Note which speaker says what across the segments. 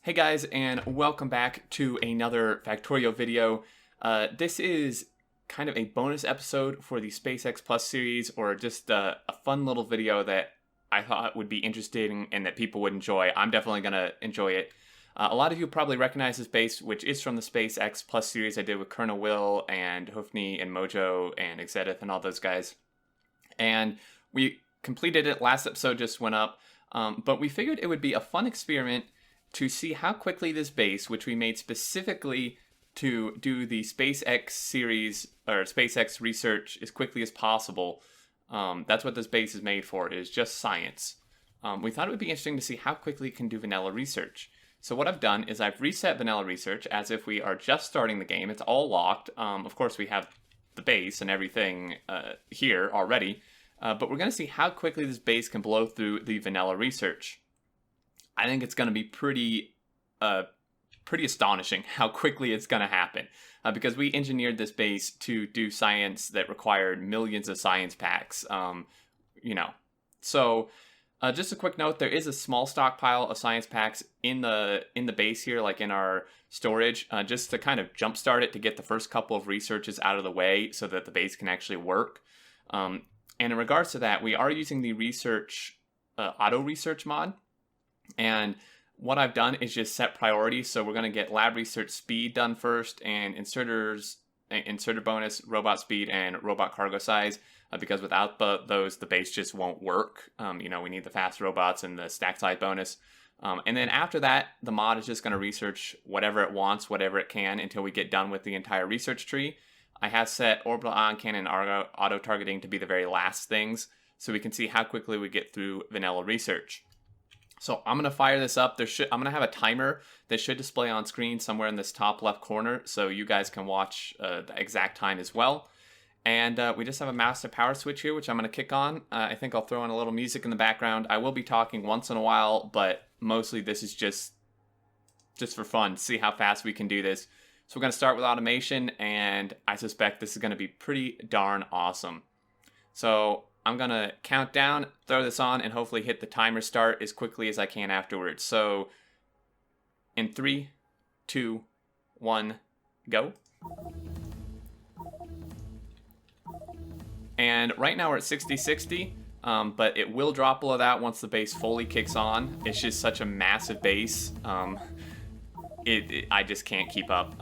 Speaker 1: Hey guys, and welcome back to another Factorio video. This is kind of a bonus episode for the SpaceX Plus series, or just a fun little video that I thought would be interesting and that people would enjoy. I'm definitely going to enjoy it. A lot of you probably recognize this base, which is from the SpaceX Plus series I did with Colonel Will and Hoofney and Mojo and Exedith and all those guys. And we completed it. Last episode just went up, but we figured it would be a fun experiment to see how quickly this base, which we made specifically to do the SpaceX series or SpaceX research as quickly as possible. That's what this base is made for. It is just science. We thought it would be interesting to see how quickly it can do vanilla research. So what I've done is I've reset vanilla research as if we are just starting the game. It's all locked. Of course, we have the base and everything here already. But we're going to see how quickly this base can blow through the vanilla research. I think it's going to be pretty astonishing how quickly it's going to happen, because we engineered this base to do science that required millions of science packs. So just a quick note: there is a small stockpile of science packs in the base here, like in our storage, just to kind of jumpstart it to get the first couple of researches out of the way, so that the base can actually work. And in regards to that, we are using the research auto research mod. And what I've done is just set priorities. So we're going to get lab research speed done first, and inserter bonus, robot speed, and robot cargo size, because without those, the base just won't work. We need the fast robots and the stack size bonus. And then after that, the mod is just going to research whatever it wants, whatever it can, until we get done with the entire research tree. I have set orbital ion cannon and auto targeting to be the very last things, so we can see how quickly we get through vanilla research. So I'm going to fire this up. I'm going to have a timer that should display on screen somewhere in this top left corner, so you guys can watch the exact time as well. And we just have a master power switch here, which I'm going to kick on. I think I'll throw in a little music in the background. I will be talking once in a while, but mostly this is just for fun, to see how fast we can do this. So we're going to start with automation, and I suspect this is going to be pretty darn awesome. So I'm going to count down, throw this on, and hopefully hit the timer start as quickly as I can afterwards. So in 3, 2, 1, go. And right now we're at 60-60, but it will drop below that once the base fully kicks on. It's just such a massive base. I just can't keep up.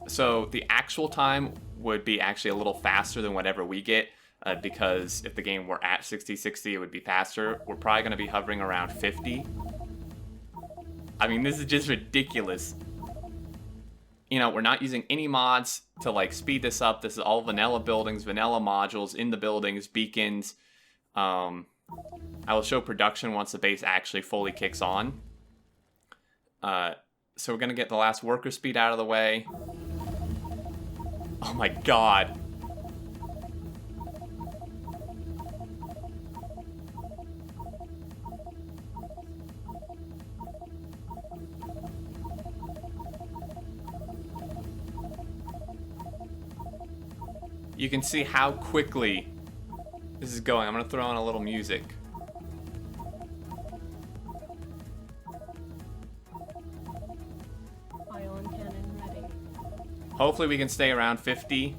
Speaker 1: So the actual time would be actually a little faster than whatever we get. Because if the game were at 60-60, it would be faster. We're probably going to be hovering around 50. I mean, this is just ridiculous. We're not using any mods to speed this up. This is all vanilla buildings, vanilla modules in the buildings, beacons. I will show production once the base actually fully kicks on. So we're going to get the last worker speed out of the way. Oh my god. You can see how quickly this is going. I'm going to throw on a little music.
Speaker 2: Ion cannon ready.
Speaker 1: Hopefully we can stay around 50.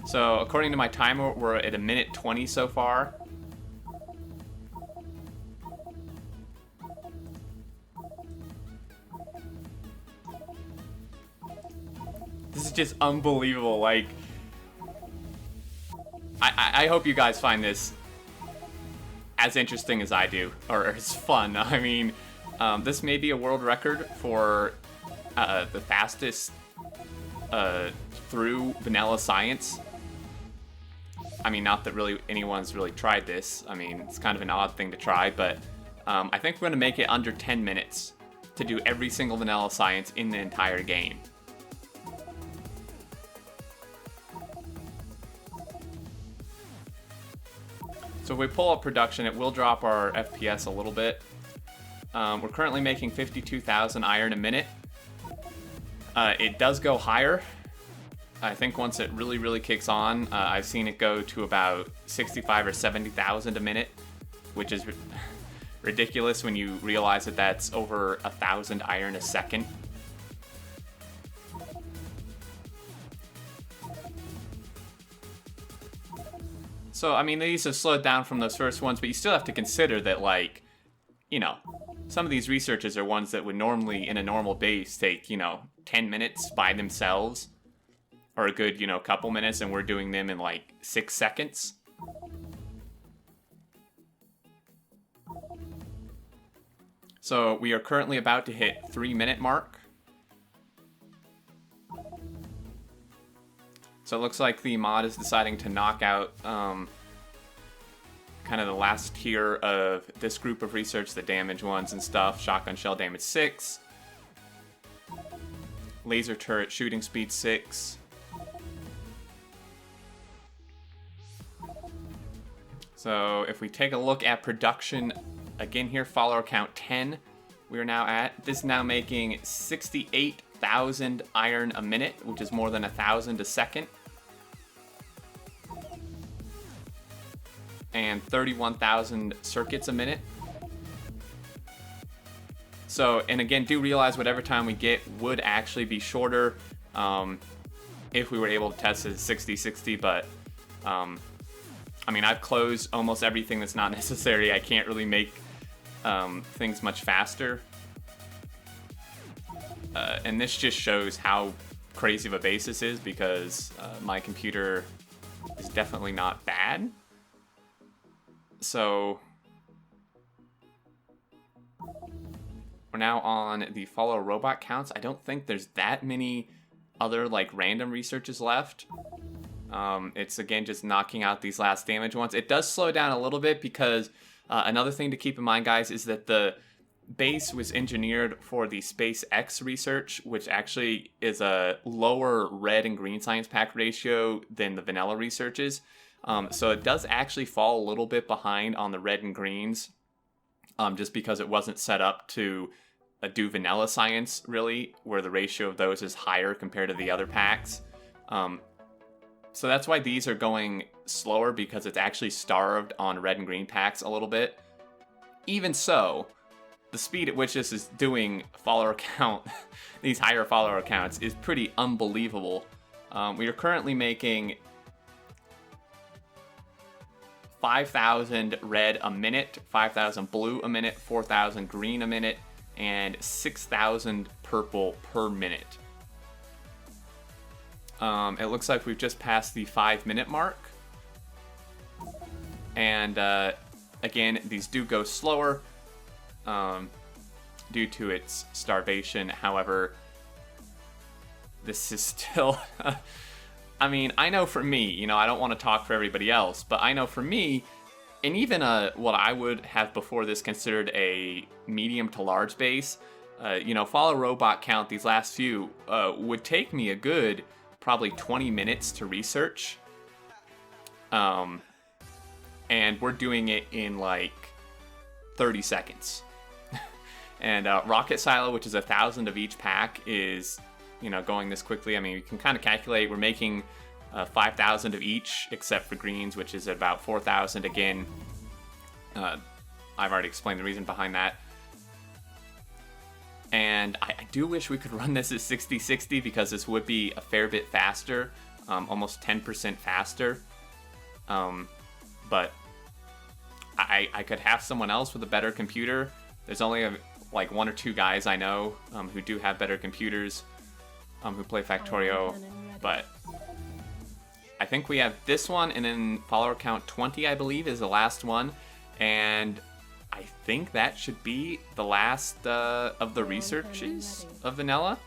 Speaker 1: So according to my timer, we're at 1:20 so far. This is just unbelievable. I hope you guys find this as interesting as I do, or as fun. I mean, this may be a world record for the fastest through vanilla science. I mean, not that really anyone's really tried this. I mean, it's kind of an odd thing to try, but I think we're going to make it under 10 minutes to do every single vanilla science in the entire game. So if we pull up production, it will drop our FPS a little bit. We're currently making 52,000 iron a minute. It does go higher. I think once it really kicks on, I've seen it go to about 65 or 70,000 a minute, which is ridiculous when you realize that that's over 1,000 iron a second. So, I mean, these have slowed down from those first ones, but you still have to consider that, like, you know, some of these researches are ones that would normally, in a normal base, take, 10 minutes by themselves, or a good, couple minutes, and we're doing them in, like, 6 seconds. So, we are currently about to hit 3-minute mark. So it looks like the mod is deciding to knock out kind of the last tier of this group of research, the damage ones and stuff. Shotgun shell damage 6. Laser turret shooting speed 6. So if we take a look at production again here, follower count 10. We are now at, this is now making 68,000 iron a minute, which is more than 1,000 a second. And 31,000 circuits a minute. So, and again, do realize whatever time we get would actually be shorter if we were able to test it at 60/60, but I mean, I've closed almost everything that's not necessary. I can't really make things much faster. And this just shows how crazy of a base this is, because my computer is definitely not bad. So we're now on the follow robot counts. I don't think there's that many other like random researches left. It's again just knocking out these last damage ones. It does slow down a little bit because another thing to keep in mind, guys, is that the base was engineered for the SpaceX research, which actually is a lower red and green science pack ratio than the vanilla researches. So it does actually fall a little bit behind on the red and greens, just because it wasn't set up to do vanilla science, really, where the ratio of those is higher compared to the other packs. So that's why these are going slower, because it's actually starved on red and green packs a little bit. Even so, the speed at which this is doing follower count, these higher follower counts, is pretty unbelievable. We are currently making 5,000 red a minute, 5,000 blue a minute, 4,000 green a minute, and 6,000 purple per minute. It looks like we've just passed the 5-minute mark. And again, these do go slower due to its starvation. However, this is still... I mean, I know for me, I don't want to talk for everybody else, but I know for me, and even what I would have before this considered a medium to large base, follow robot count, these last few, would take me a good probably 20 minutes to research. And we're doing it in like 30 seconds. And Rocket Silo, which is 1,000 of each pack, is... going this quickly. I mean, you can kind of calculate. We're making 5,000 of each, except for greens, which is at about 4,000. Again, I've already explained the reason behind that. And I do wish we could run this at 60/60, because this would be a fair bit faster, almost 10% faster. But I could have someone else with a better computer. There's only like 1 or 2 guys I know who do have better computers. Who play Factorio, but I think we have this one, and then follower count 20, I believe, is the last one, and I think that should be the last of the researches of vanilla.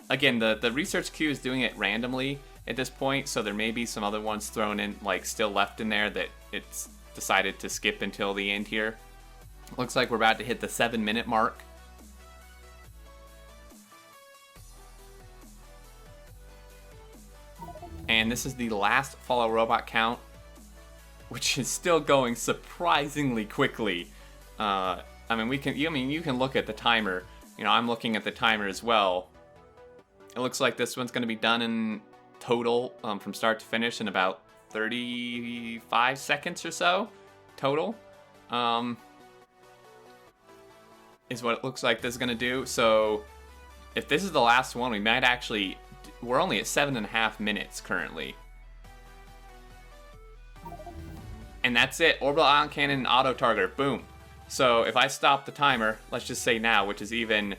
Speaker 1: Again, the research queue is doing it randomly at this point, so there may be some other ones thrown in, like, still left in there that it's decided to skip until the end here. Looks like we're about to hit the 7-minute mark. And this is the last follow robot count, which is still going surprisingly quickly. I mean, you can look at the timer. I'm looking at the timer as well. It looks like this one's going to be done in total, from start to finish, in about 35 seconds or so total. is what it looks like this is going to do. So if this is the last one, we might actually... We're only at 7.5 minutes currently. And that's it. Orbital ion cannon and auto targeter. Boom. So if I stop the timer, let's just say now, which is even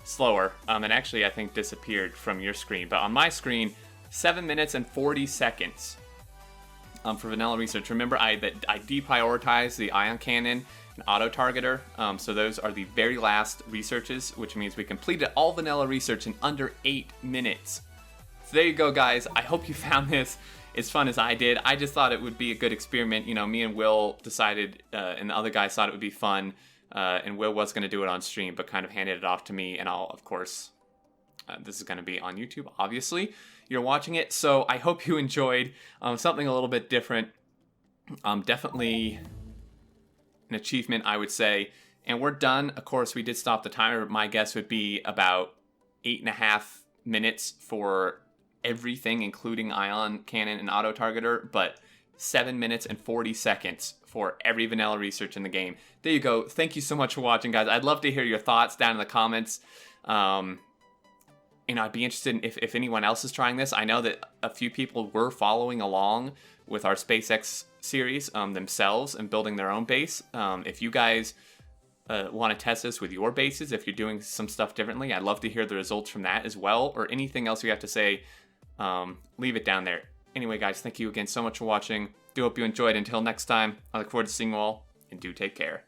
Speaker 1: slower, and actually I think disappeared from your screen, but on my screen, 7 minutes and 40 seconds for vanilla research. Remember, I deprioritized the ion cannon and auto targeter, so those are the very last researches, which means we completed all vanilla research in under 8 minutes. So there you go, guys. I hope you found this as fun as I did. I just thought it would be a good experiment. You know, me and Will decided, and the other guys thought it would be fun, and Will was going to do it on stream, but kind of handed it off to me, and I'll, of course, this is going to be on YouTube, obviously. You're watching it, so I hope you enjoyed something a little bit different. Definitely an achievement, I would say. And we're done. Of course, we did stop the timer. My guess would be about 8.5 minutes for everything, including ion cannon and auto targeter, but 7 minutes and 40 seconds for every vanilla research in the game. There you go. Thank you so much for watching, guys. I'd love to hear your thoughts down in the comments. You know, I'd be interested in if anyone else is trying this. I know that a few people were following along with our SpaceX series themselves and building their own base. If you guys want to test this with your bases, if you're doing some stuff differently, I'd love to hear the results from that as well, or anything else you have to say. Leave it down there. Anyway, guys, thank you again so much for watching. Do hope you enjoyed. Until next time, I look forward to seeing you all, and do take care.